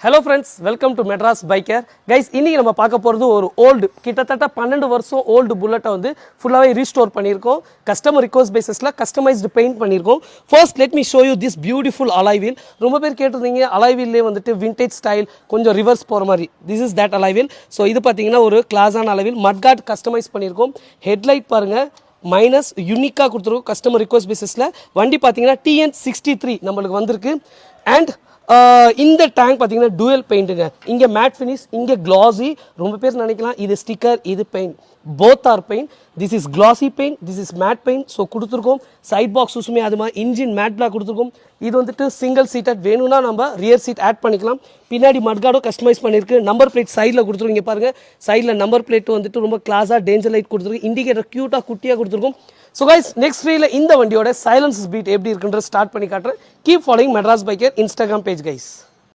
Hello friends, welcome to Madras Biker. Guys, இன்னைக்கு நம்ம பார்க்க போறது ஒரு ஓல்ட் கிட்டத்தட்ட 12 வருஷம் ஓல்ட் புல்லட்டை வந்து ஃபுல்லாவே ரீஸ்டோர் பண்ணியிருக்கோம். கஸ்டமர் ரிக்வெஸ்ட் பேசிஸ்ல கஸ்டமைஸ்டு பெயிண்ட் பண்ணியிருக்கோம். First let me show you this beautiful alloy wheel. ரொம்ப பேர் கேட்டிருந்தீங்க அலாய் வீல்லே வந்துட்டு விண்டேஜ் ஸ்டைல் கொஞ்சம் ரிவர்ஸ் போகிற மாதிரி. This is that alloy wheel. So இது பார்த்தீங்கன்னா ஒரு கிளாஸான அலாய் வீல். மட்கார்ட் கஸ்டமைஸ் பண்ணியிருக்கோம். ஹெட்லைட் பாருங்க மைனஸ் யூனிக்காக கொடுத்துருக்கோம் கஸ்டமர் ரிக்வெஸ்ட் பேசிஸில். வண்டி பார்த்தீங்கன்னா TN63 நம்மளுக்கு வந்திருக்கு. அண்ட் இந்த டேங்க் பார்த்தீங்கன்னா டூயல் பெயிண்ட்டுங்க. இங்கே மேட் ஃபினிஷ், இங்கே கிளாஸி. ரொம்ப பேர் நினைக்கலாம் இது ஸ்டிக்கர் இது paint. Both are paint. This is classy paint, this is made paint. So கொடுத்துருக்கோம். சைட் பாக்ஸுமே அது மாதிரி இன்ஜின் மேட் பிளாக் கொடுத்துருக்கோம். இது வந்துட்டு சிங்கிள் சீட்டட் வேணும்னா நம்ம ரியர் சீட் ஆட் பண்ணிக்கலாம். பின்னாடி மட்கார்டும் கஸ்டமைஸ் பண்ணியிருக்கு. நம்பர் பிளேட் சைடில் கொடுத்துருக்கோம். இங்கே பாருங்கள் சைடில் நம்பர் பிளேட் வந்துட்டு ரொம்ப கிளாஸாக டேஞ்சர் லைட் கொடுத்துருக்கு. இண்டிகேட்டர் க்யூட்டாக குட்டியாக கொடுத்துருக்கோம். ஸோ கைஸ் நெக்ஸ்ட் வீடியோவில் இந்த வண்டியோட சைலன்ஸ் பீட் எப்படி இருக்குன்ற ஸ்டார்ட் பண்ணி காட்டுறேன். Keep following Madras biker Instagram page guys.